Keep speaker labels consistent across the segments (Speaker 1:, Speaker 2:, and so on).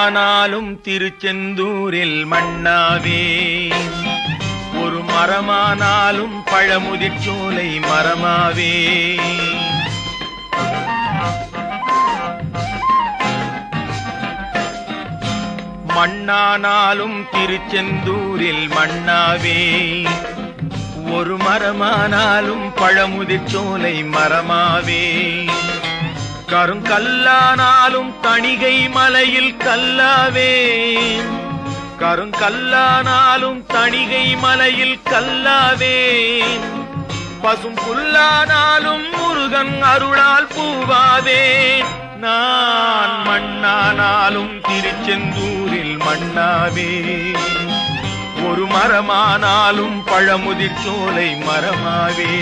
Speaker 1: கல்லானாலும் திருச்செந்தூரில் மண்ணாவே, ஒரு மரமானாலும் பழமுதிர் சோலை மரமாவே. மண்ணானாலும் திருச்செந்தூரில் மண்ணாவே, ஒரு மரமானாலும் பழமுதிர் சோலை மரமாவே. கருங்கல்லானாலும் தணிகை மலையில் கல்லாவே, கருங்கல்லானாலும் தணிகை மலையில் கல்லாவே. பசும் புல்லானாலும் முருகன் அருளால் பூவாவே. நான் மண்ணானாலும் திருச்செந்தூரில் மண்ணாவே, ஒரு மரமானாலும் பழமுதிர் சோலை மரமாவே.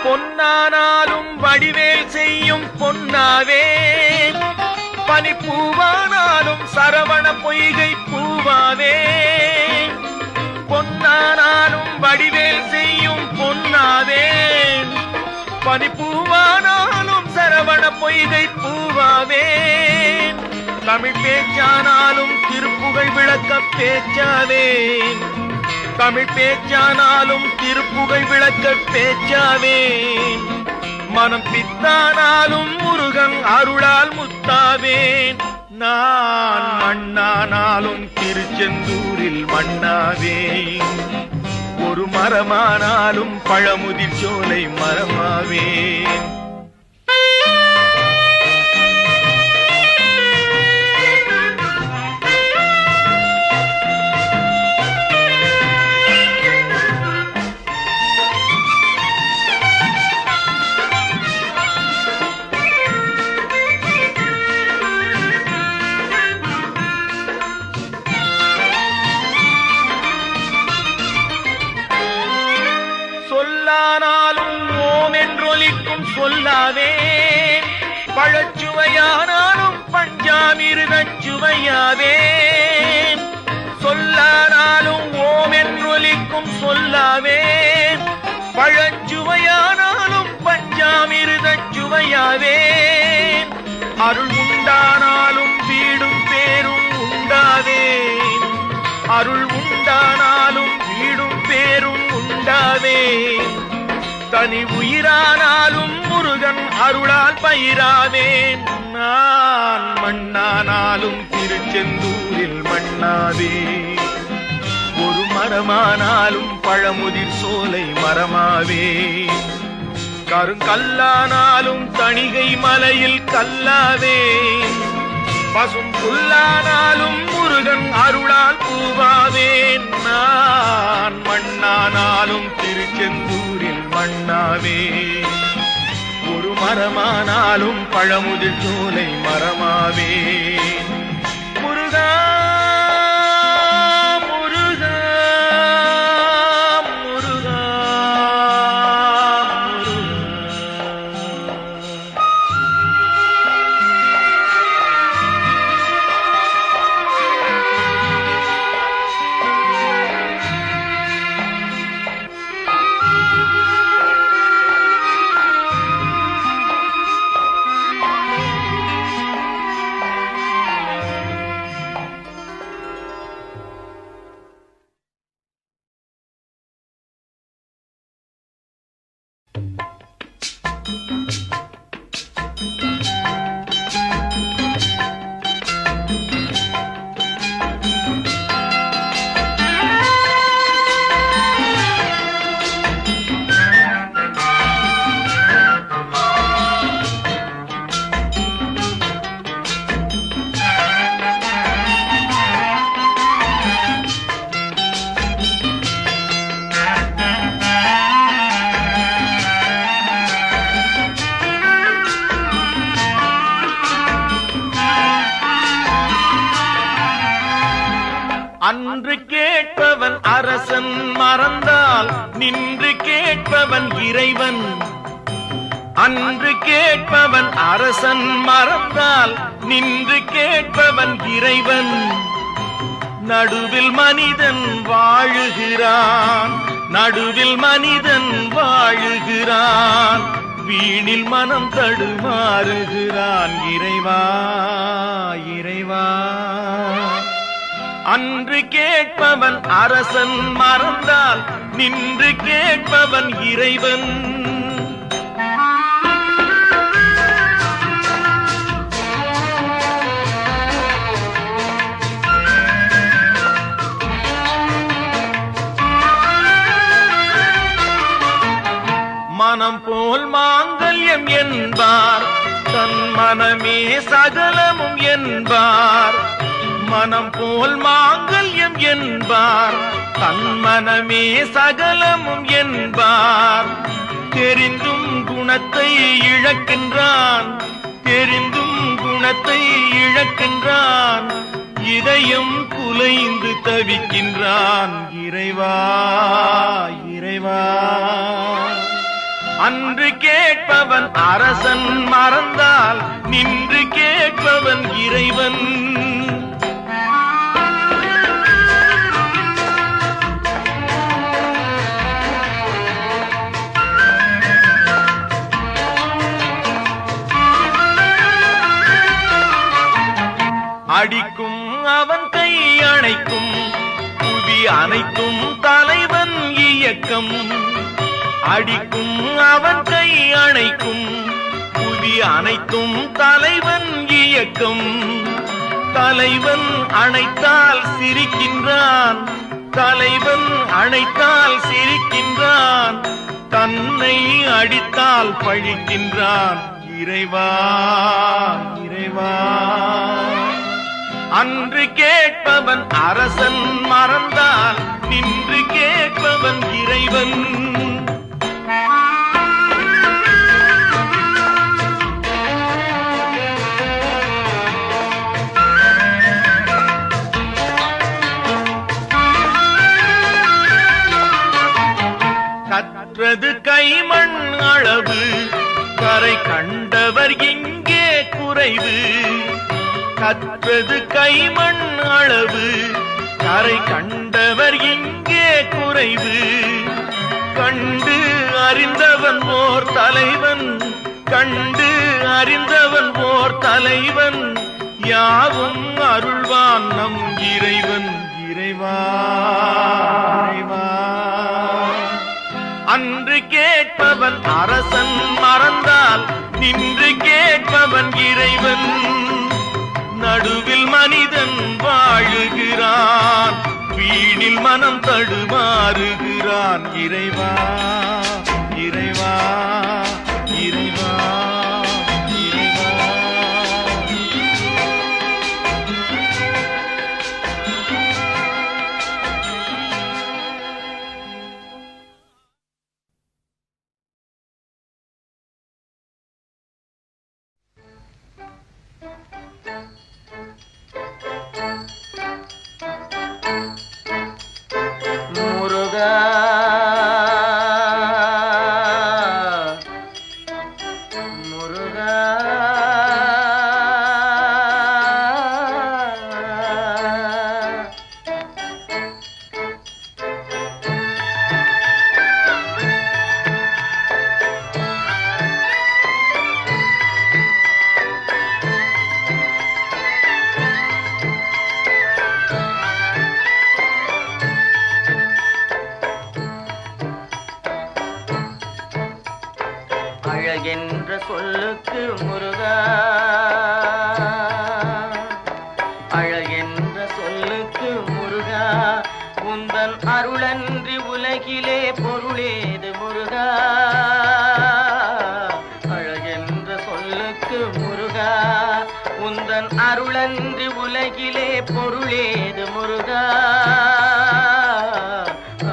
Speaker 1: பொன்னானாலும் வடிவேல் செய்யும் பொன்னாவே, பனிப்பூவானாலும் சரவண பொய்கை பூவாவே. பொன்னானாலும் வடிவேல் செய்யும் பொன்னாவே, பனிப்பூவானாலும் சரவண பொய்கை பூவாவே. தமிழ் பேச்சானாலும் திருப்புகழ் விளக்க பேச்சாவே, தமிழ் பேச்சானாலும் திருப்புகழ் விளக்க பேச்சாவே. மனம் பித்தானாலும் முருகன் அருளால் முத்தாவேன். நான் மண்ணானாலும் திருச்செந்தூரில் மண்ணாவே, ஒரு மரமானாலும் பழமுதிர் சோலை மரமாவே. சொல்லானாலும் ஓம் என்றொலிக்கும் சொல்லாவே, பழச்சுவையானாலும் பஞ்சாமிர்தச் சுவையாவே. சொல்லானாலும் ஓம் என்றொலிக்கும் சொல்லாவே, பழச்சுவையானாலும் பஞ்சாமிர்தச் சுவையாவே. அருள் உண்டானாலும் வீடும் பேரும் உண்டாவே, அருள் உண்டானாலும் வீடும் பேரும் உண்டாவே. தனி உயிரானாலும் முருகன் அருளால் பயிராவேன். நான் மண்ணானாலும் திருச்செந்தூரில் மண்ணாவே, ஒரு மரமானாலும் பழமுதிர் சோலை மரமாவே. கருங்கல்லானாலும் தணிகை மலையில் கல்லாவே, பசும் புல்லானாலும் முருகன் அருளால் பூவாவேன். நான் மண்ணானாலும் திருச்செந்தூரில் மண்ணாவே, ஒரு மரமானாலும் பழமுதிர் சோலை மரமாவே. முருகா முருகா முருகா அன்று கேட்ட அரசன் மறந்தால் நின்று கேட்பவன் இறைவன். அன்று கேட்பவன் அரசன் மறந்தால் நின்று கேட்பவன் இறைவன். நடுவில் மனிதன் வாழுகிறான், நடுவில் மனிதன் வாழுகிறான், வீணில் மனம் தடுமாறுகிறான். இறைவா இறைவா, அன்று கேட்பவன் அரசன் மறந்தால் நின்று கேட்பவன் இறைவன். மனம் போல் மாங்கல்யம் என்பார், தன் மனமே சகலமும் என்பார். மனம் போல் மாங்கல்யம் என்பார், தன் மனமே சகலமும் என்பார். தெரிந்தும் குணத்தை இழக்கின்றான், தெரிந்தும் குணத்தை இழக்கின்றான், இதயம் குலைந்து தவிக்கின்றான். இறைவா இறைவா, அன்று கேட்பவன் அரசன் மறந்தால் நின்று கேட்பவன் இறைவன். அடிக்கும் அவன் கை அணைக்கும், புவி அனைத்தும் தலைவன் இயக்கம். அடிக்கும் அவன் கை அணைக்கும், புவி அனைத்தும் தலைவன் இயக்கம். தலைவன் அணைத்தால் சிரிக்கின்றான், தலைவன் அணைத்தால் சிரிக்கின்றான், தன்னை அடித்தால் பழிக்கின்றான். இறைவா இறைவா, அன்று கேட்பவன் அரசன் மறந்தால் நின்று கேட்பவன் இறைவன். கற்றது கைமண் அளவு, கரை கண்டவர் இங்கே குறைவு. கற்றது கைமண் அளவு, கரை கண்டவர் இங்கே குறைவு. கண்டு அறிந்தவன் ஓர் தலைவன், கண்டு அறிந்தவன் ஓர் தலைவன், யாவும் அருள்வான் நம் இறைவன். இறைவா இறைவா, அன்று கேட்பவன் அரசன் மறந்தால் நின்று கேட்பவன் இறைவன். நடுவில் மனிதன் வாழுகிறான், வீணில் மனம் தடுமாறுகிறான். இறைவா இறைவா இறைவா இறைவா.
Speaker 2: அழகென்ற சொல்லுக்கு முருகா, அழகென்ற சொல்லுக்கு முருகா, உந்தன் அருளன்றி உலகிலே பொருளேது முருகா. அழகென்ற சொல்லுக்கு முருகா, உந்தன் அருளன்றி உலகிலே பொருளேது முருகா.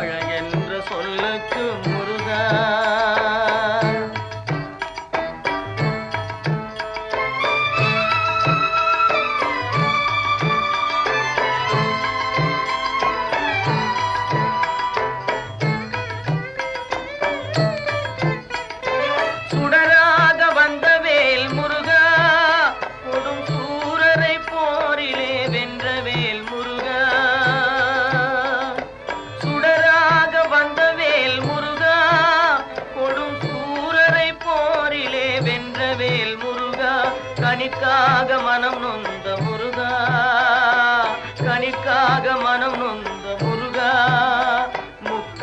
Speaker 2: அழகென்ற சொல்லுக்கு முருகா.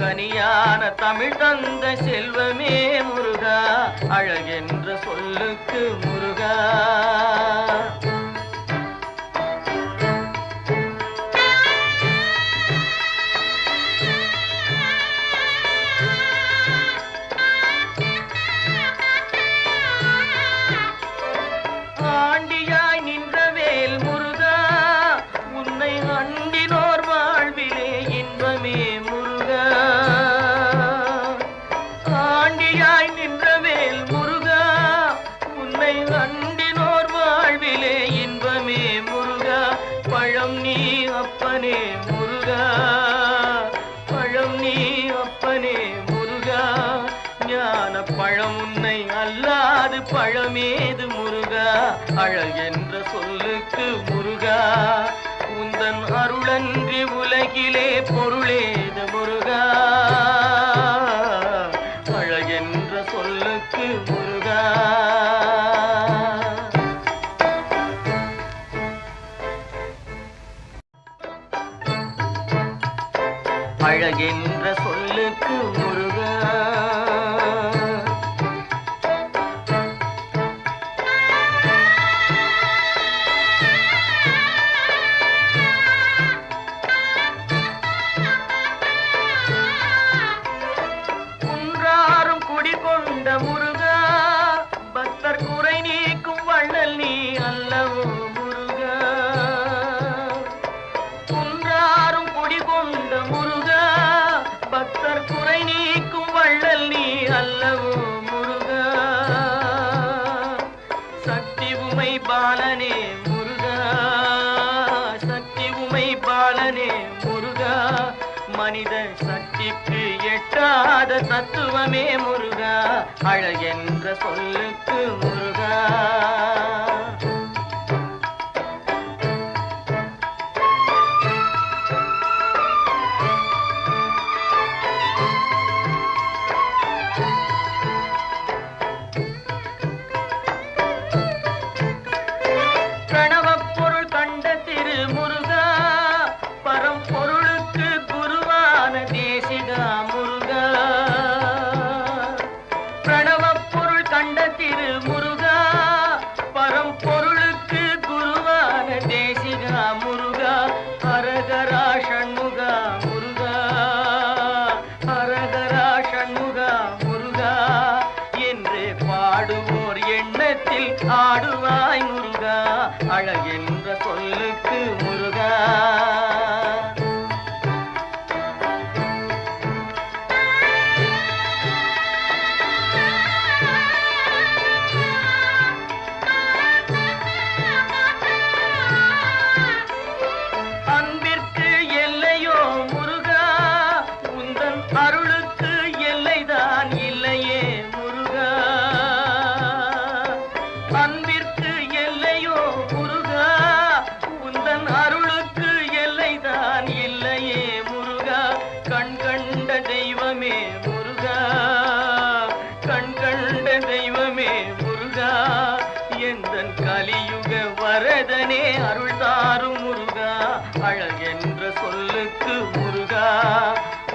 Speaker 2: கனியான தமிழ் தந்த செல்வமே முருகா, அழகென்ற சொல்லுக்கு முருகா. ஆண்டியாய் நின்ற வேல் முருகா, உன்னை அண்டினோர் வாழ்விலே இன்பமே முருகா. ஆண்டியாய் நின்ற வேல் முருகா, உன்னை அண்டினோர் வாழ்விலே இன்பமே முருகா. பழம் நீ அப்பனே முருகா, பழம் நீ அப்பனே முருகா. ஞான பழம் உன்னை அல்லாது பழமேது முருகா, அழகென்ற சொல்லுக்கு முருகா. உந்தன் அருளன்றி உலகிலே பொருளேது முருகா, அழகென்ற சொல்லுக்கு முருகா. அழகென்ற சொல்லுக்கு முருகா. குன்றாரும் குடிகொண்ட முருகா, பக்தர் குறை நீக்கும் வள்ளல் நீ அல்லவோ முருகா. குன்றாரும் குடிகொண்ட முருகா, பக்தர் குறை நீக்கும் வள்ளல் நீ அல்லவோ முருகா. சக்தி உமை பாலனே முருகா, சக்தி உமை பாலனே முருகா. மனித சக்திக்கு எட்டாத தத்துவமே முருகா, அழகென்ற சொல்லுக்கு முருகா. பிரணவப் பொருள் கண்ட திரு முருகா, பரம்பொருளுக்கு குருவான தேசிகா முருகா. பிரணவப் பொருள் கண்ட திரு முருகா, பரம்பொருளுக்கு குருவான தேசிகா முருகா. ஹரஹரா ஷண்முகா முருகா, ஹரஹரா ஷண்முகா முருகா என்று பாடுவோர் எண்ணத்தில் ஆடுவாய் முருகா, அழகென்ற சொல்லுக்கு முருகா. அன்பிற்கு எல்லையோ முருகா, உந்தன் அருளுக்கு எல்லைதான் இல்லையே முருகா. அன்பிற்கு எல்லையோ முருகா, உந்தன் அருளுக்கு எல்லைதான் இல்லையே முருகா. கண் கண்ட தெய்வமே முருகா, கண் கண்ட தெய்வமே முருகா. எந்தன் கலியுக வரதனே அருள் தாரும் முருகா, அழகென்ற சொல்லுக்கு முருகா.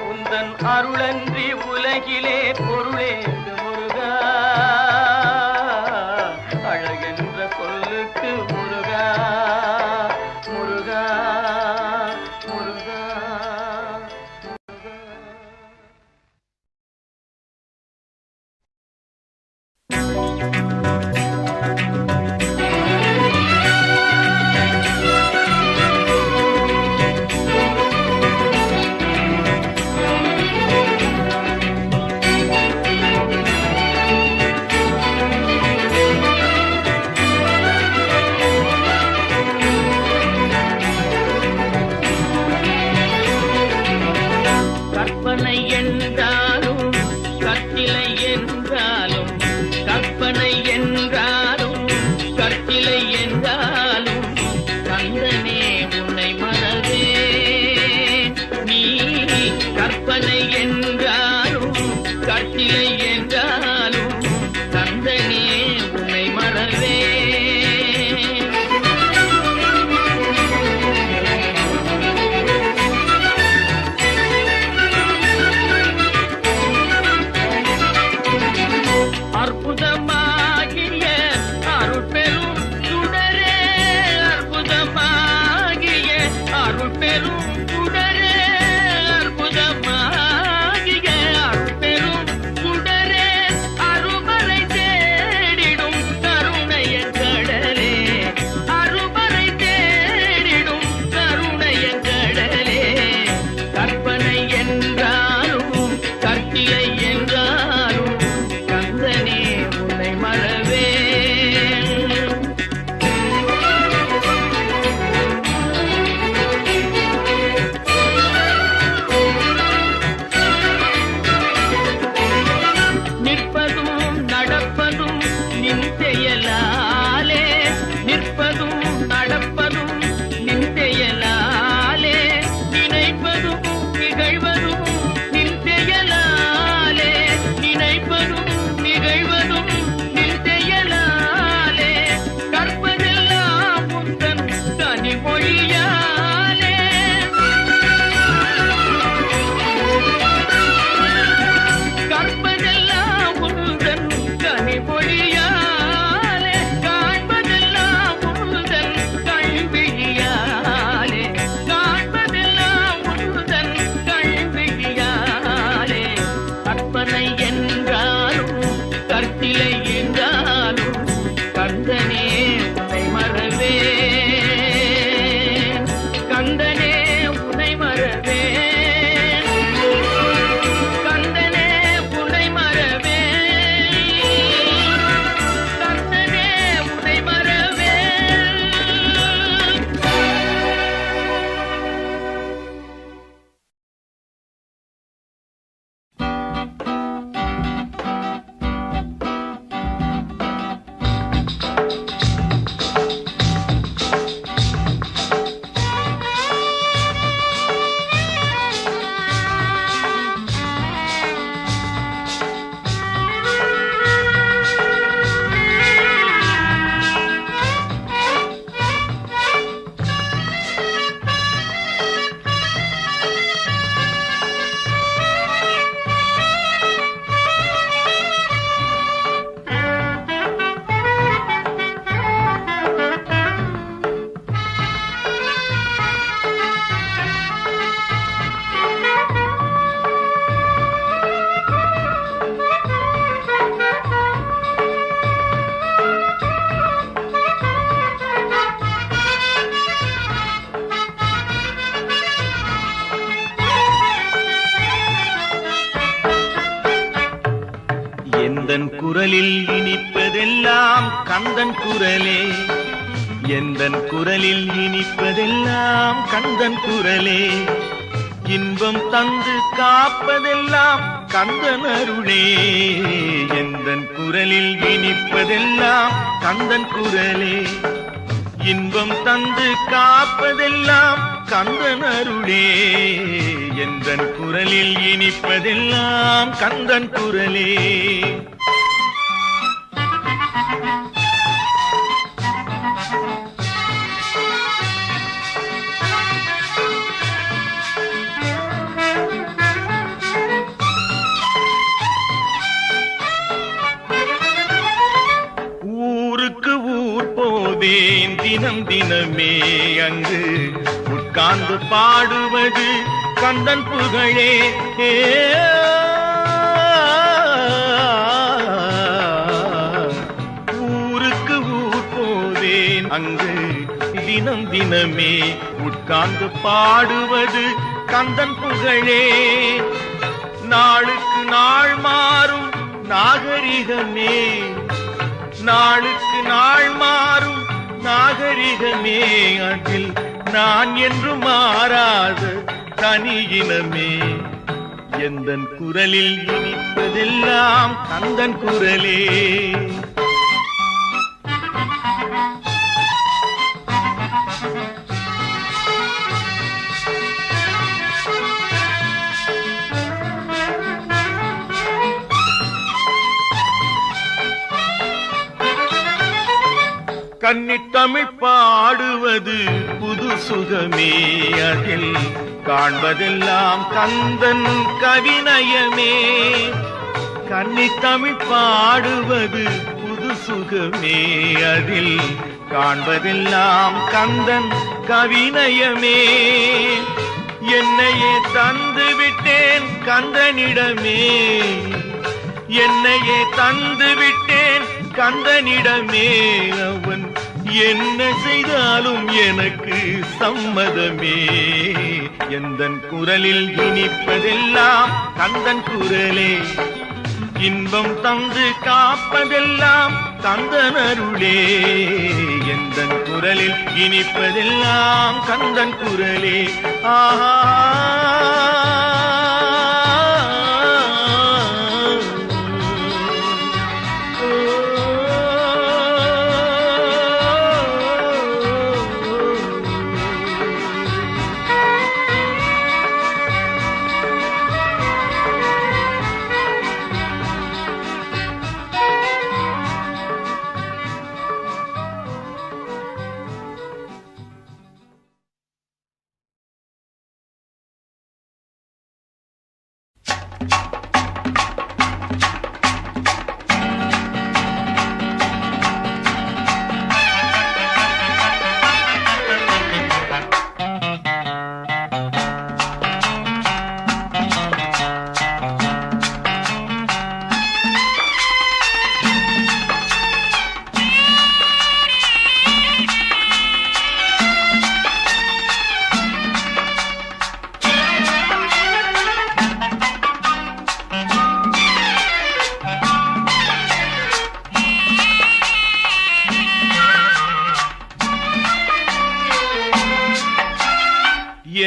Speaker 2: உந்தன் அருளன்றி உலகிலே பொருளேது முருகா, அழகென்ற சொல்லுக்கு முருகா. முருகா முருகா கற்பனை என்றாலும் கற்சிலை என்றாலும், கற்பனை என்றாலும் கற்சிலை என்றாலும், கந்தனே உன்னை மறவே. நீ கற்பனை என்றாலும் கற்சிலை என்றாலும், கந்தனே உன்னை மறவே.
Speaker 1: எந்தன் குரலில் இனிப்பதெல்லாம் கந்தன் குரலே, எந்தன் குரலில் இனிப்பதெல்லாம் கந்தன் குரலே, இன்பம் தந்து காப்பதெல்லாம் கந்தன் அருளே, எந்தன் குரலில் இனிப்பதெல்லாம் கந்தன் குரலே, இன்பம் தந்து காப்பதெல்லாம் கந்தன் அருளே, எந்தன் குரலில் இனிப்பதெல்லாம் கந்தன் குரலே. ஊருக்கு ஊர் போவேன் தினம் தினமே, அங்கு உட்கார்ந்து பாடுவது கந்தன் புகழே. ஊருக்கு ஊர் போவேன் அங்கு தினம் தினமே, உட்கார்ந்து பாடுவது கந்தன் புகழே. நாளுக்கு நாள் மாறும் நாகரிகமே, நாளுக்கு நாள் மாறும் நாகரிகமே, அதில் நான் என்று மாறாத தனியினமே, எந்தன் குரலில் இனிப்பதெல்லாம் கந்தன் குரலே. கன்னித்தமிழ் பாடுவது புது சுகமே, அதில் காண்பதெல்லாம் கந்தன் கவிநயமே. கன்னித்தமிழ் பாடுவது புது சுகமே, அதில் காண்பதெல்லாம் கந்தன் கவிநயமே. என்னையே தந்து விட்டேன் கந்தனிடமே, என்னையே தந்து விட்டேன் கந்தனிடமே, அவன் என்ன செய்தாலும் எனக்கு சம்மதமே, எந்தன் குரலில் இனிப்பதெல்லாம் கந்தன் குரலே, இன்பம் தந்து காப்பதெல்லாம் கந்தன் அருளே, எந்தன் குரலில் இனிப்பதெல்லாம் கந்தன் குரலே. ஆஹா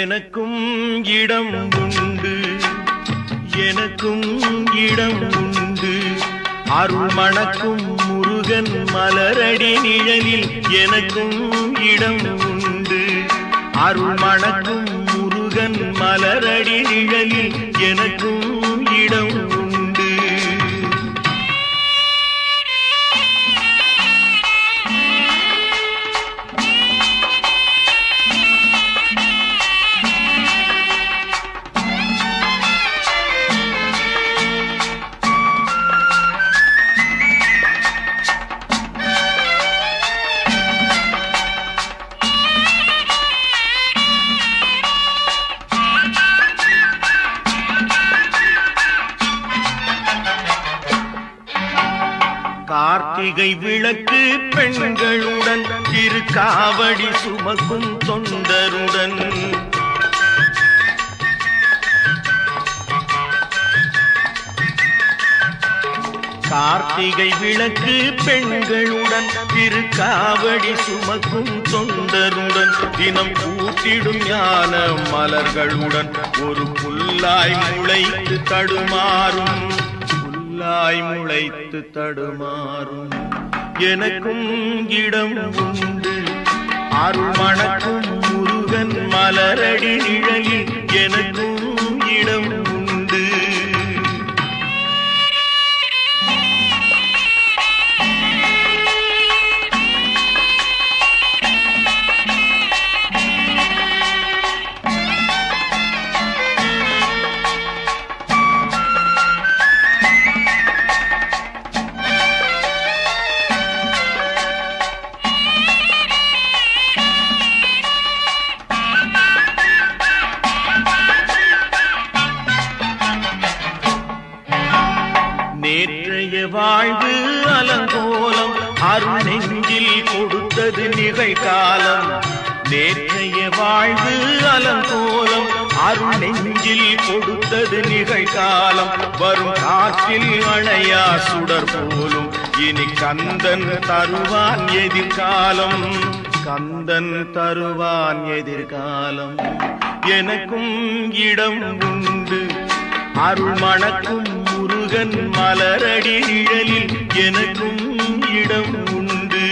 Speaker 1: எனக்கும் இடம் உண்டு, எனக்கும் இடம் உண்டு, அருள் மணக்கும் முருகன் மலரடி நிழலில் எனக்கும் இடம் உண்டு, அருள் மணக்கும் முருகன் மலரடி நிழலில் எனக்கும் இடம் உண்டு. கார்த்திகை விளக்கு பெண்களுடன் திருக்காவடி சுமக்கும் தொண்டருடன் கார்த்திகை விளக்கு பெண்களுடன் திருக்காவடி சுமக்கும் தொண்டருடன் தினம் கூட்டிடும் ஞான மலர்களுடன் ஒரு புல்லாய் முளைத்து தடுமாறும் எனக்கும் இடம் உண்டு அருள் மணக்கும் முருகன் மலரடி நிழலில் எனக்கும் இடம் உண்டு. நேற்றைய வாழ்வு அலங்கோலம் அருள் நெஞ்சில் கொடுத்தது நிகழ்காலம். நேற்றைய வாழ்வு அலங்கோலம் அருள் நெஞ்சில் கொடுத்தது நிகழ்காலம். வரும் காற்றில் அணையா சுடர் போலும் இனி கந்தன் தருவான் எதிர்காலம். எனக்கும் இடம் உண்டு அருள் மணக்கும் முருகன் மலரடி நிழலில் எனக்கும் இடம் உண்டு.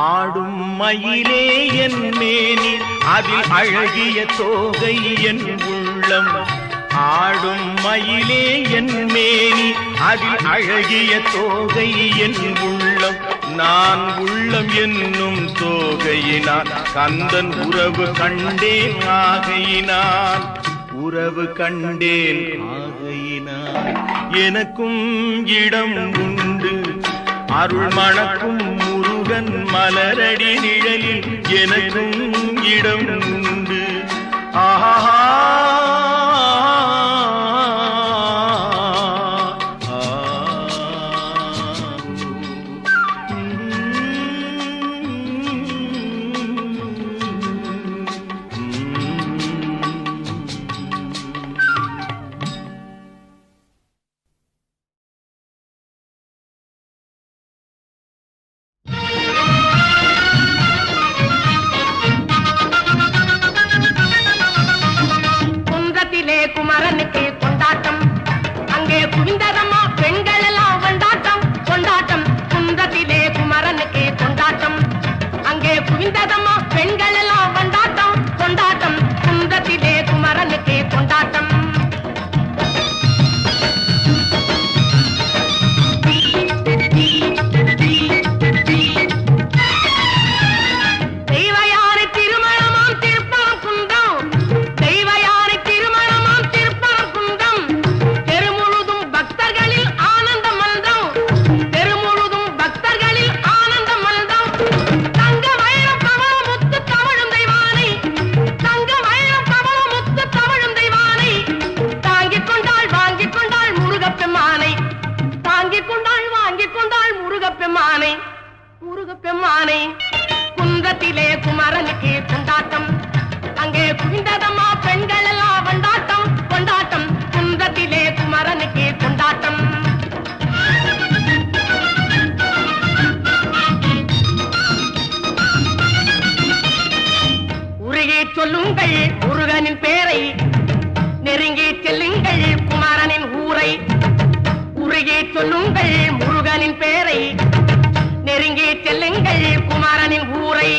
Speaker 1: ஆடும் மயிலே என் மேனி அதில் அழகிய தோகை என் உள்ளம். ஆடும் மயிலே என் மேனி அதில் அழகிய தோகை என் உள்ளம். நான் உள்ளம் என்னும் தோகையினால் கந்தன் உறவு கண்டேன் ஆகையினால் எனக்கும் இடம் உண்டு அருள் மணக்கும் முருகன் மலரடி நிழலில் எனக்கும் இடம் உண்டு. ஆஹா
Speaker 3: முருகப்பெம்மானை குன்றத்திலே குமரனுக்கு கொண்டாட்டம். அங்கே குவிந்ததம்மா பெண்கள் எல்லாம் கொண்டாட்டம் கொண்டாட்டம். குன்றத்திலே குமரனுக்கு கொண்டாட்டம். உருகி சொல்லுங்கள் முருகனின் பேரை, நெருங்கி செல்லுங்கள் குமரனின் ஊரை. உருகி சொல்லுங்கள் முருகனின் பேரை, நெருங்கி செல்லுங்கள் குமரனின் ஊரை.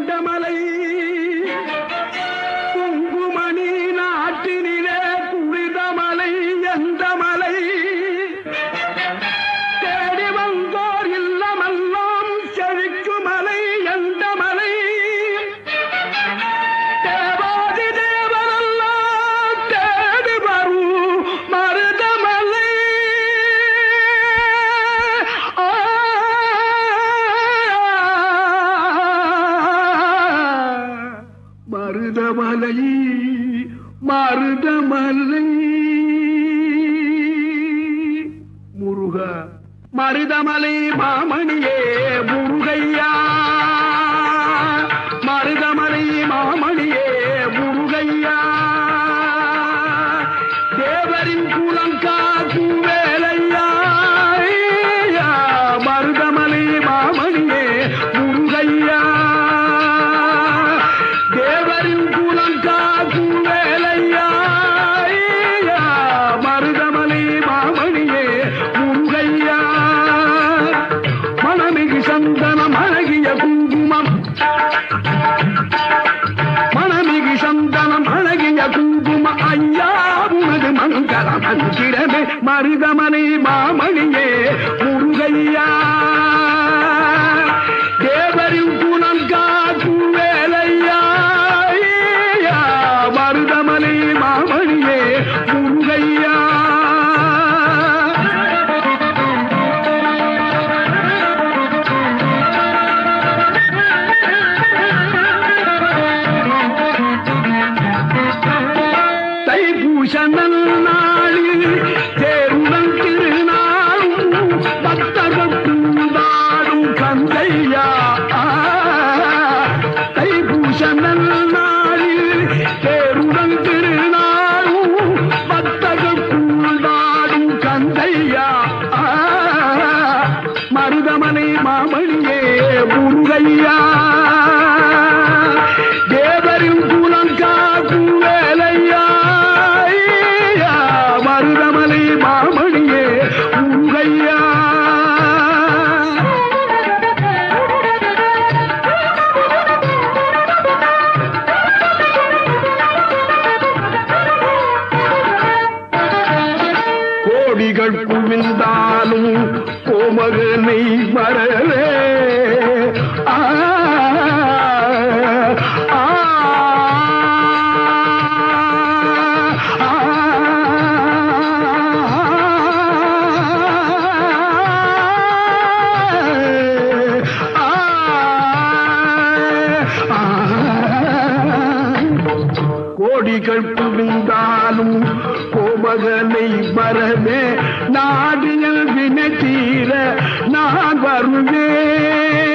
Speaker 4: கொண்டமலை குங்குமணி நாட்டினிலே குளிதமலை எந்த மலை தேடி வந்தோர் இல்லமெல்லாம் செழிக்குமலை எந்த மலை தேவாதி தேவரெல்லாம் தேடி வரும் மருதமலை மருதமலை மருதமலை முருகா மருதமலை மாமணியே முருகையா மருதமலை மாமணியே முருகையா தேவரின் குலங்காக்கும் வேலையா மருதமலை மாமணியே முருகையா தேவரின் குலங்காக்கும் வேலையா மருதமலை மாமணியே முருகையா மணமிகு சந்தனம் அழகிய குங்குமம் மணமிகு சந்தனம் அழகிய குங்கும ஐயா உனது மங்கள மந்திரமே மருதமலை மாமணியே முருகையா தேவரின் குலம் காக்கும் வேலையா மருதமலை மாமணியே முருகையா தைப்பூசனல் நாளில் தேருடன் திருநாளும் பக்தர்கள் கூடாடும் கந்தையா தைப்பூசனல் நாளில் தேருடன் திருநாளும் பக்தர்கள் கூடாடும் கந்தையா மருதமலை மாமணியே முருகையா தேவரின் குலம் காக்கும் வேலையா மருதமலை மாமணியே முருகையா கோடிகள் குவிந்தாலும் கோமகனை மறவே கோடிகள் குவிந்தாலும் கோமகனை மறவே நாடியல் வினை தீர நான் வருவேன்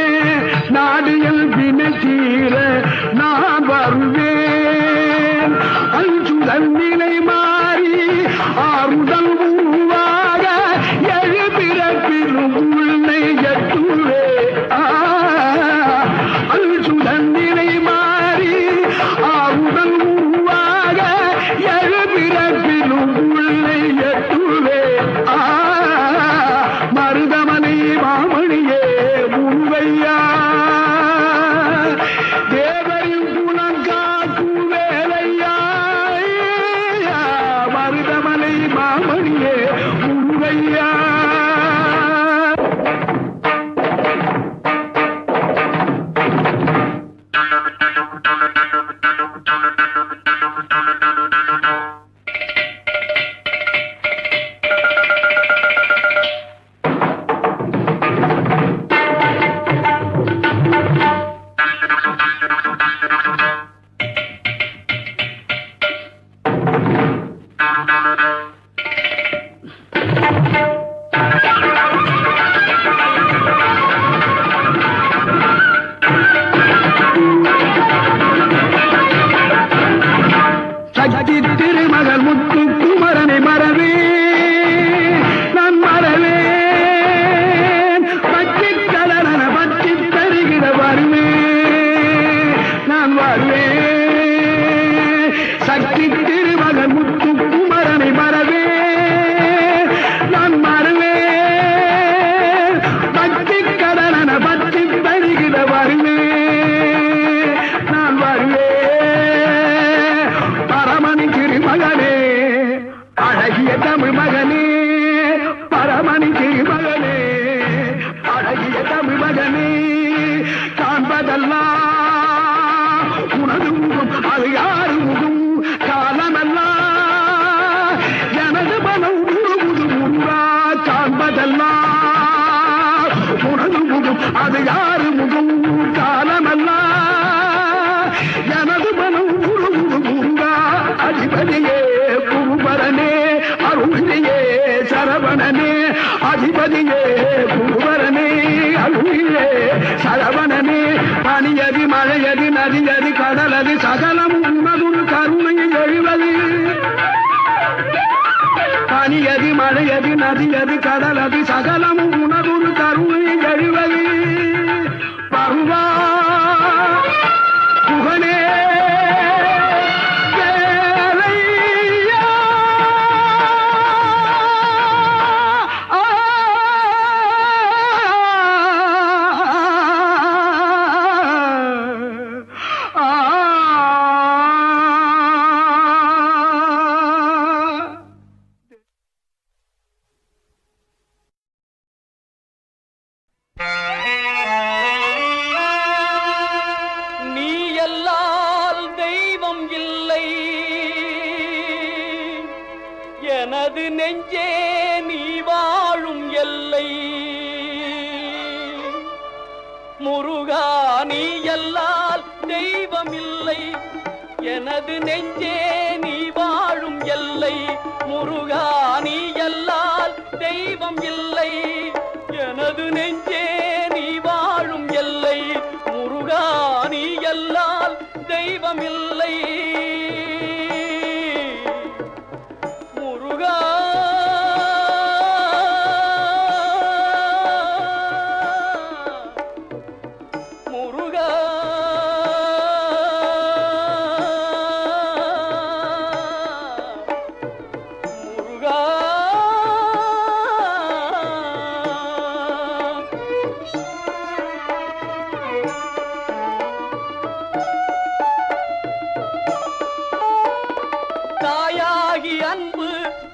Speaker 4: காண்பதெல்லாம் உனது முகம் அது யாரு முகம் காலமெல்லாம் எனது மனம் முழுமுது முருகா காண்பதெல்லாம் உனது முகம் அது யாரு முகம் காலமெல்லாம் எனது மனம் முழுமுது முருகா அதிபதியே குருபரனே அருளியே சரவணனே அதிபதியே குருபரனே அருளியே சரவணனே பனியதி மழையதி நதியதி கடலதி சகலம் உனதுரு கருணையில் எழுவது பனியதி மழையதி நதியதி கடலதி சகலம் உனதுரு கருணையில் எழுவது பருவா புகழே
Speaker 2: எனது நெஞ்சே நீ வாழும் எல்லை முருகா நீ எல்லால் தெய்வம் இல்லை எனது நெஞ்சே நீ வாழும் எல்லை முருகா நீ எல்லால் தெய்வம் இல்லை எனது நெஞ்சே நீ வாழும் எல்லை முருகா நீ எல்லால் தெய்வம் இல்லை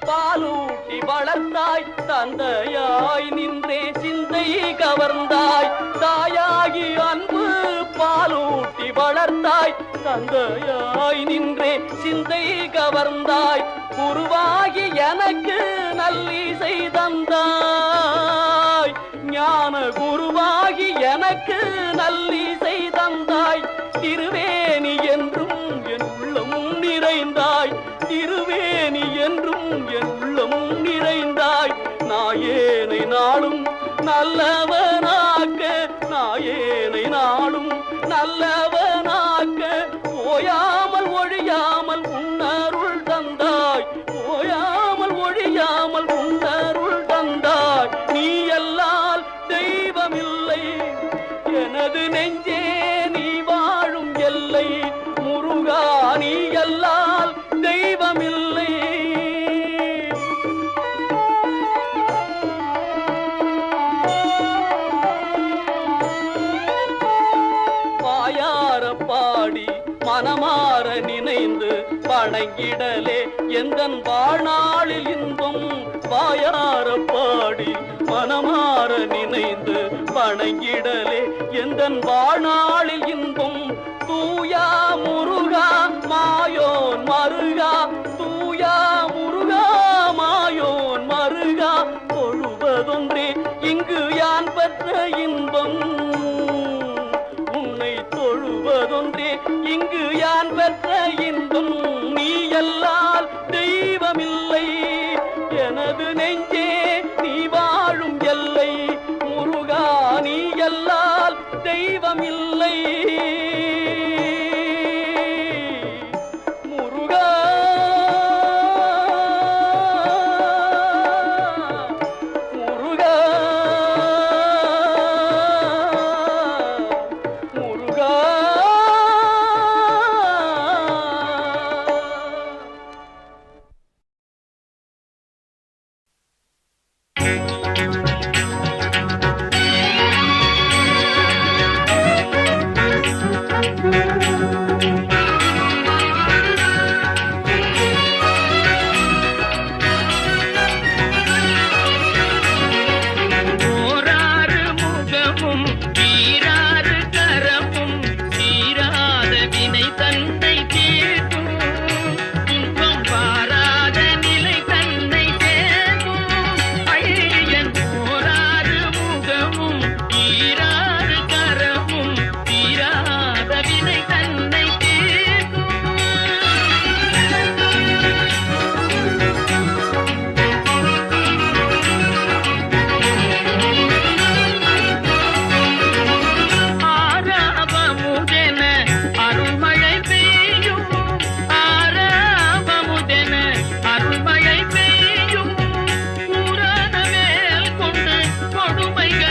Speaker 2: பாலூட்டி வளர்ந்தாய் தந்தையாய் நின்றே சிந்தை கவர்ந்தாய் தாயாகி அன்பு பாலூட்டி வளர்ந்தாய் தந்தையாய் நின்றே சிந்தை கவர்ந்தாய் குருவாகி எனக்கு நல்லிசை தந்தாய் ஞான குருவாகி எனக்கு நல்லிசை தந்தாய் திருவேணி என்றும் என் உள்ளமும் நிறைந்தாய் திருவேணி என்றும் என் உள்ளமும் நிறைந்தாய் நாயேனை நாளும் நல்லவனாக்க நாயேனை நாளும் நல்லவனாக்க ஓயாமல் ஒழியாமல் உன்னருள் தந்தாய் ஓயாமல் ஒழியாமல் உன்னருள் தந்தாய் நீ எல்லால் தெய்வமில்லை எனது நெஞ்சே நீ வாழும் எல்லை முருகா நீ எல்லால் தெய்வமில்லை வாயார பாடி மனமாற நினைந்து வணங்கிடலே எந்தன் வாழ்நாளில் இன்பம் வாயார பாடி மனமாற நினைந்து வணங்கிடலே எந்தன் வாழ்நாளில் இன்பம் தூயா முருகா மாயோன் மருகா தூயா முருகா மாயோன் மருகா தொழுவதொன்றே இங்கு யான் பெற்ற இன்பம் உன்னை தொழுவதொன்றே இங்கு யான் பெற்ற இன்பம் நீ எல்லால் தெய்வமில்லை எனது நெஞ்சே நீ வாழும் எல்லை முருகா நீ எல்லால் தெய்வமில்லை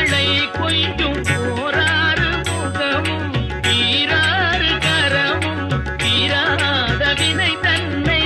Speaker 2: மழை கொஞ்சும் போராறு முகமும் தீராறு கரமும் தீராத வினை தன்னை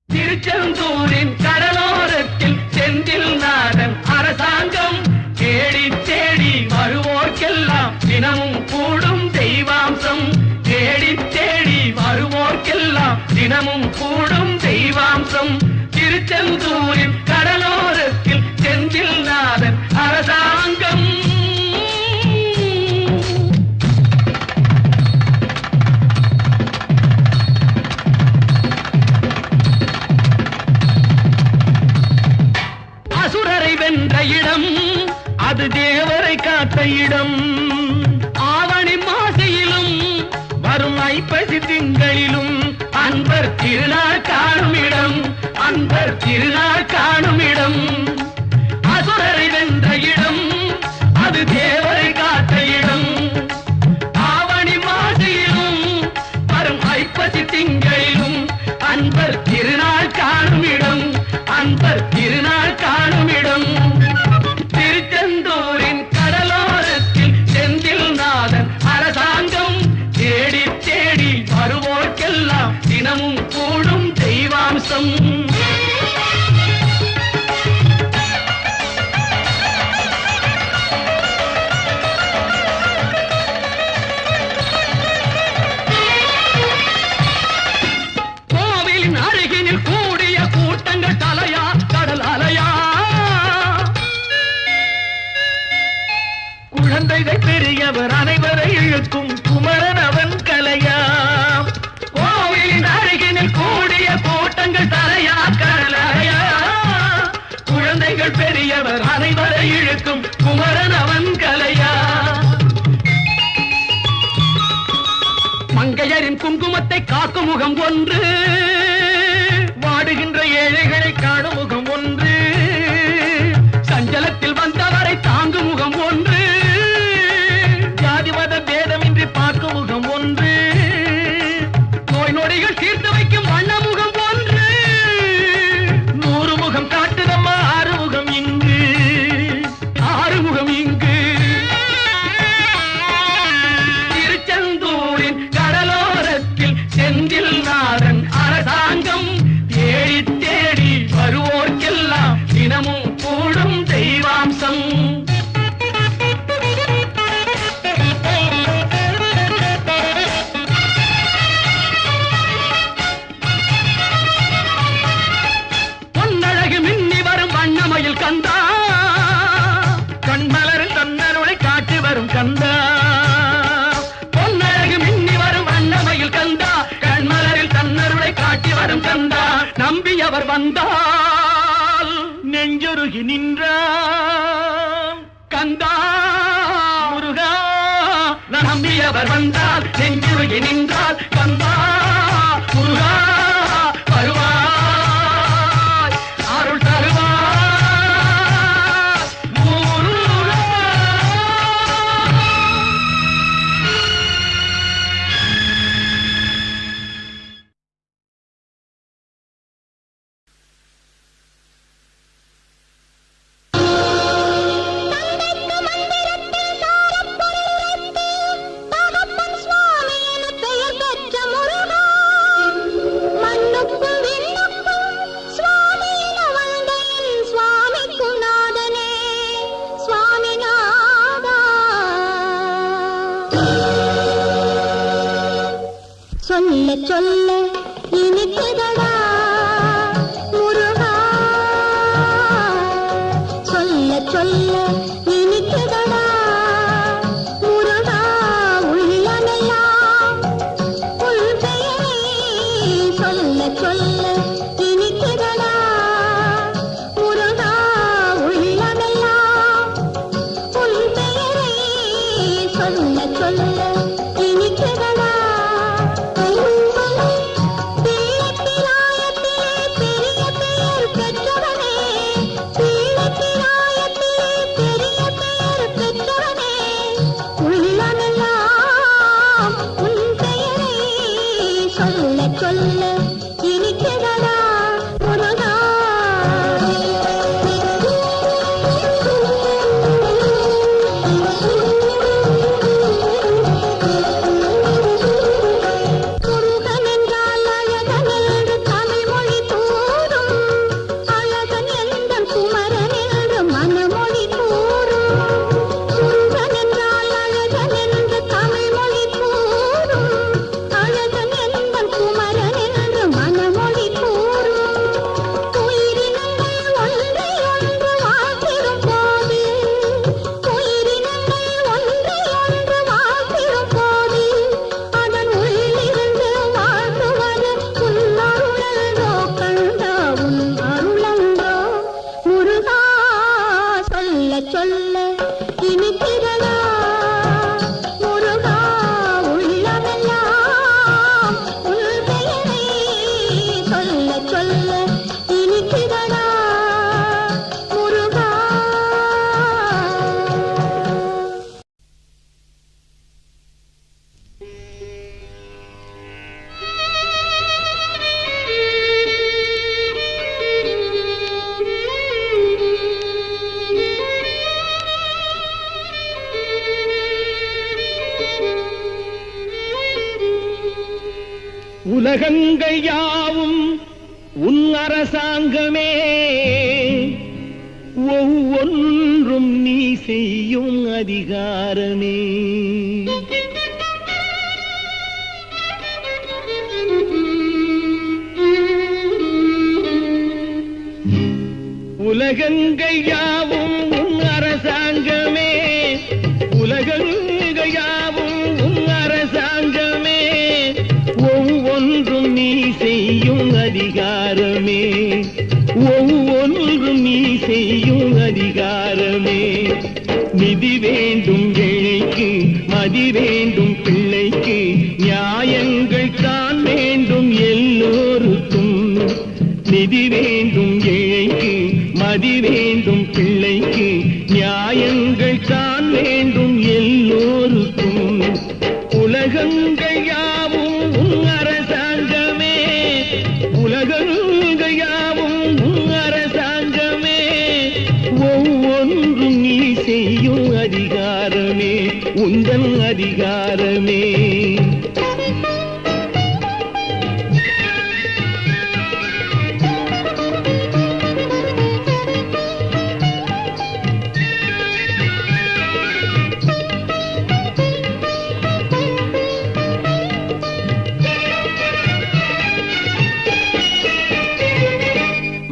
Speaker 3: திருச்செந்தூரின் கடலோரத்தில் செந்தில் நாதன் அரசாங்கம் தேடி தேடி வருவோர்க்கெல்லாம் தினமும் கூடும் தெய்வாம்சம் தேடி தேடி வருவோர்க்கெல்லாம் தினமும் கூடும் தெய்வாம்சம் திருச்செந்தூரின் கடலோரத்தில் செந்தில் நாதன் அரசாங்கம் வென்ற இடம் அது தேவரை காத்த இடம் ஆவணி மாசையிலும் வரும் ஐப்பசி திங்களிலும் அன்பர் திருநாள் காணும் இடம் அன்பர் திருநாள் காணும் இடம் அசுரரை வென்ற இடம் அது தேவரை காத்த இடம் ஆவணி மாசையிலும் வரும் ஐப்பசி திங்களிலும் அன்பர் திருநாள் காணும் இடம் அன்பர் திருநாள் காணும் இடம் திருச்செந்தூரின் கடலோரத்தில் செந்தில் நாதன் அரசாங்கம் தேடி தேடி வருவோர்க்கெல்லாம் தினமும் கூடும் தெய்வாம்சம் கோவிலின் அருகினில் கூடிய கூட்டங்கள் தலையா கடல் அலையா குழந்தைகள் பெரியவர் அனைவரை இழுக்கும் குமரன் அவன் கலையா கோவிலின் அருகினில் கூடிய கூட்டங்கள் தலையா கடல் அலையா குழந்தைகள் பெரியவர் அனைவரை இழுக்கும் குமரன் அவன் கலையா மங்கையரின் குங்குமத்தை காக்கும் முகம் ஒன்று வாடுகின்ற ஏழைகளை காணும் முகம் ஒன்று சஞ்சலத்தில் வந்தவரை தாங்கும் முகம் ஒன்று ஜாதி மத பேதமின்றி பார்க்கும் முகம் ஒன்று நோய் நொடிகள் தீர்த்து வைக்கும் வண்ண முகம் ஒன்று 100 முகம் காட்டுதம்மா ஆறுமுகம் இங்கு ஆறுமுகம் இங்கு திருச்செந்தூரின் கடலோரத்தில் செந்தில் நாதன் அரச பொன்னழகு மின்னி வரும் வண்ணமையில் கந்தா கண்மலரில் தன்னருளை காட்டி வரும் கந்தா நம்பியவர் வந்தால்
Speaker 1: நெஞ்சொருகி நின்றான்
Speaker 3: கந்தா
Speaker 1: முருகா
Speaker 3: நம்பியவர் வந்தால் நெஞ்சுருகி நின்றால் கந்தா முருகா வருவாய் அருள் தருவாய் முருகா.
Speaker 5: சொல்ல சொல்ல இனிக்குதடா முருகா சொல்ல சொல்ல இனிக்குதடா முருகா உள்ளமெல்லாம் உன் பெயரை சொல்ல சொல்ல இனிக்குதடா முருகா உள்ளமெல்லாம் உன் பெயரை சொல்ல சொல்ல இனிக்குதடா சொல்ல இனிக்குதடா முருகா முருகன் என்றால் அழகன் என்று தமிழ் மொழி கூறும் அழகன் எந்தன் குமரன் என்று மனமொழி கூறும் முருகன் என்றால் அழகன் என்று தமிழ் மொழி கூறும் அழகன் எந்தன் குமரன் என்று மனமொழி கூறும் உயிரினங்கள் ஒன்றை ஒன்று வாழ்த்திடும் போது உயிரினங்கள் ஒன்றை ஒன்று வாழ்த்திடும் போது அதன் உள்ளிருந்து வாழ்த்துவது உன் அருளன்றோ கண்டா உன் அருளன்றோ முருகா சொல்ல சொல்ல இனிக்கிறதா முருகா உள்ளமெல்லாம் உன் பெயரை சொல்ல சொல்ல இனிக்கிறதா முருகா
Speaker 1: உலகங்கள் யாவும் உன் அரசாங்கமே ஒவ்வொன்றும் நீ செய்யும் அதிகாரமே உலகங்கள் யாவும் உன் அரசாங்கமே உலகங்கள் யாவும் உன் அரசாங்கமே ஒவ்வொன்றும் நீ செய்யும் அதிகாரமே ஒவ்வொன்றும் நீ செய்யும் அதிகாரமே நிதி வேண்டும் ஏழைக்கு மதி வேண்டும் பிள்ளைக்கு நியாயங்கள் தான் வேண்டும் எல்லோருக்கும் நிதி வேண்டும் ஏழைக்கு மதி வேண்டும் பிள்ளைக்கு நியாயங்கள் தான் வேண்டும் எல்லோருக்கும் உலகங்கள் யாவும் உன் அரசாங்கமே உலகங்கள் யாவும் உன் அரசாங்கமே ஒவ்வொன்றும் நீ செய்யும் அதிகாரமே உந்தன் அதிகாரமே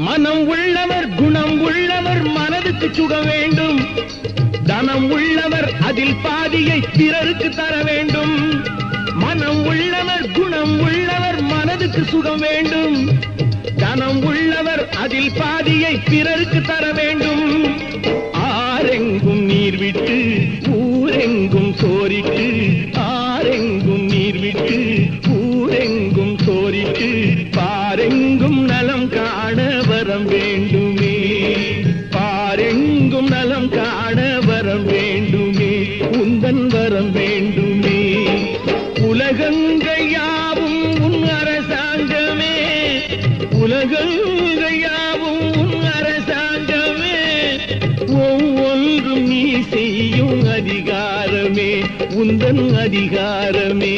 Speaker 1: மனம் உள்ளவர் குணம் உள்ளவர் மனதுக்கு சுக வேண்டும் மனம் உள்ளவர் அதில் பாதியை பிறருக்கு தர வேண்டும். மனம் உள்ளவர் குணம் உள்ளவர் மனதுக்கு சுகம் வேண்டும். தனம் உள்ளவர் அதில் பாதியை பிறருக்கு தர வேண்டும். ஆரெங்கும் நீர் விட்டு ஊரெங்கும் சோரிட்டு, ஆரெங்கும் நீர் விட்டு ஊரெங்கும் சோரிட்டு, பாரெங்கும் நலம் காண வரம் வேண்டுமே, பாரெங்கும் நலம் காண வரம் வேண்டுமே, உந்தன் வரம் வேண்டுமே. உலகங்கள் யாவும் உன் அரசாங்கமே, உலகங்கள் யாவும் உன் அரசாங்கமே, ஒவ்வொன்றும் நீ செய்யும் அதிகாரமே, உந்தன் அதிகாரமே.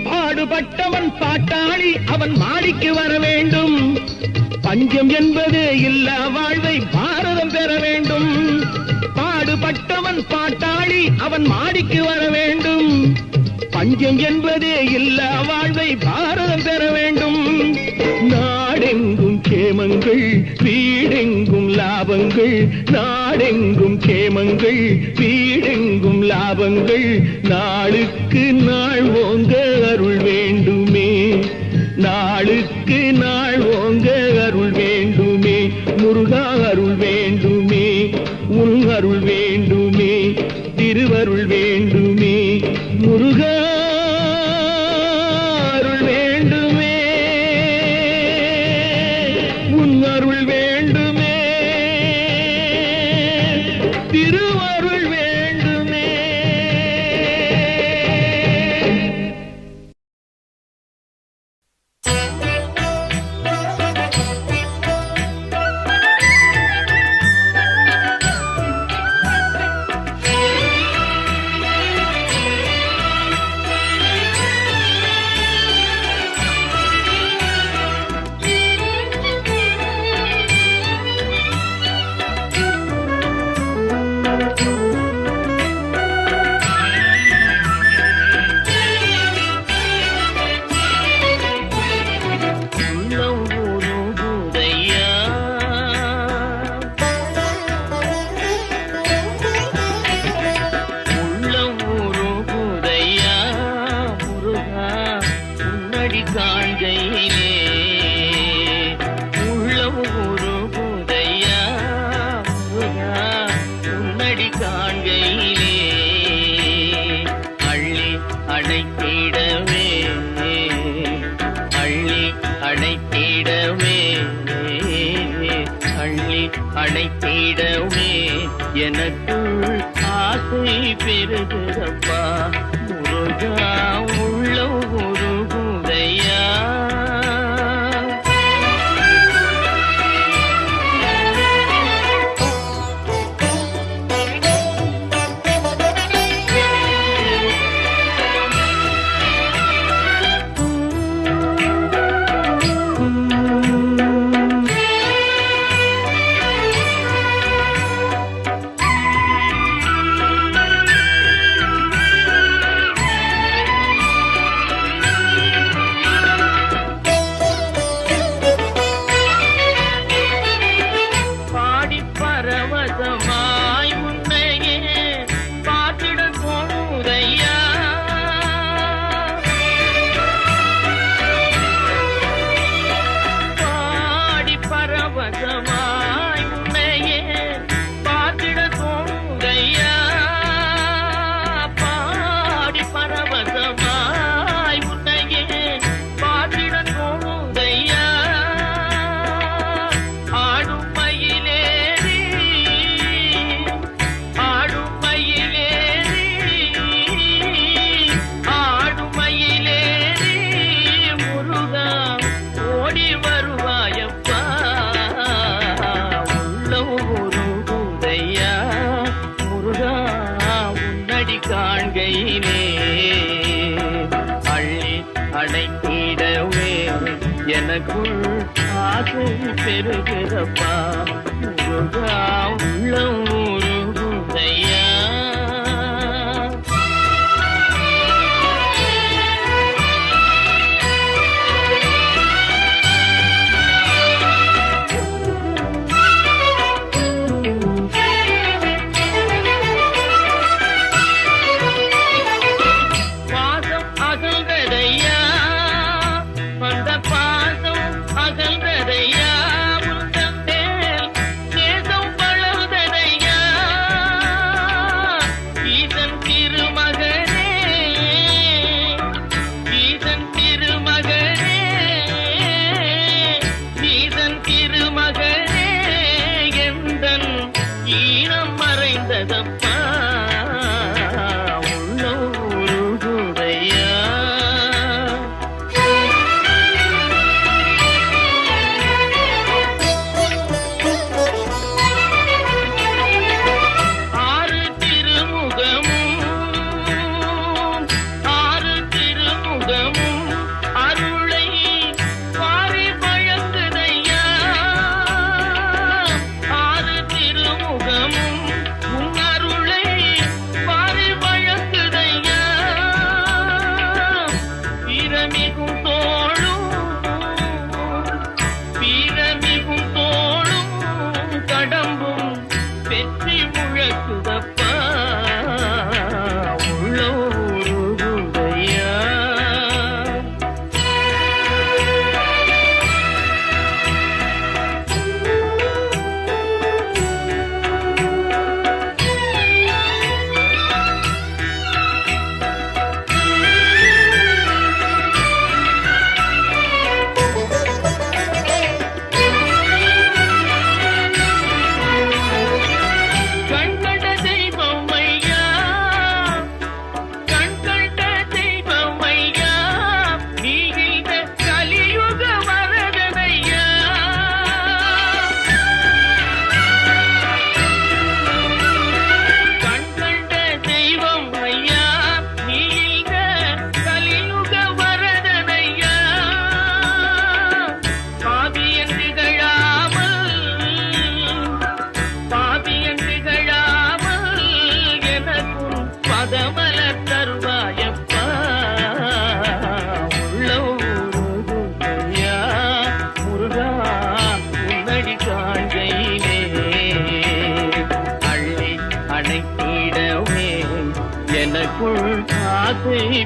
Speaker 1: பாடுபட்டவன் பாட்டாளி அவன் மாடிக்கு வர வேண்டும். பஞ்சம் என்பது இல்லா வாழ்வை பாரதம் பெற வேண்டும். பாடுபட்டவன் பாட்டாளி அவன் மாடிக்கு வர வேண்டும். பஞ்சம் என்பதே இல்லா வாழ்வை பாரதம் பெற வேண்டும். நாடெங்கும் கேமங்கள் வீடெங்கும் லாபங்கள், நாடெங்கும் கேமங்கள் வீடெங்கும் லாபங்கள், நாளுக்கு நாள் ஓங்க அருள் வேண்டுமே, நாளுக்கு நாள் ஓங்க அருள் வேண்டுமே, முருகா அருள் வேண்டுமே, உன் அருள் வேண்டுமே, திருவருள் வேண்டுமே, முருகா அருள் வேண்டுமே, உன் அருள் வேண்டுமே, திருவருள் வேண்டுமே. அணைத்திடவே எனக்குள் ஆசை பெருகிறப்பா, முருகா உள்ள ஒரு குதையா. காண்கையிலே அள்ளி அணைத்திடவே எனக்குள் ஆசை பெருகிறப்பா.
Speaker 2: முருகா உள்ளம் உருகுதையா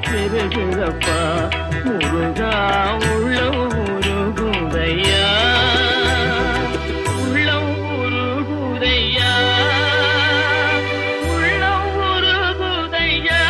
Speaker 2: பெருகிறப்பா முருகா உள்ளம் உருகுதையா உள்ளம் உருகுதையா உள்ளம் உருகுதையா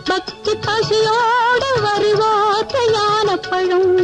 Speaker 2: பக்தி
Speaker 5: பசியோடு வருவோர்க்கு ஞானப்பழம்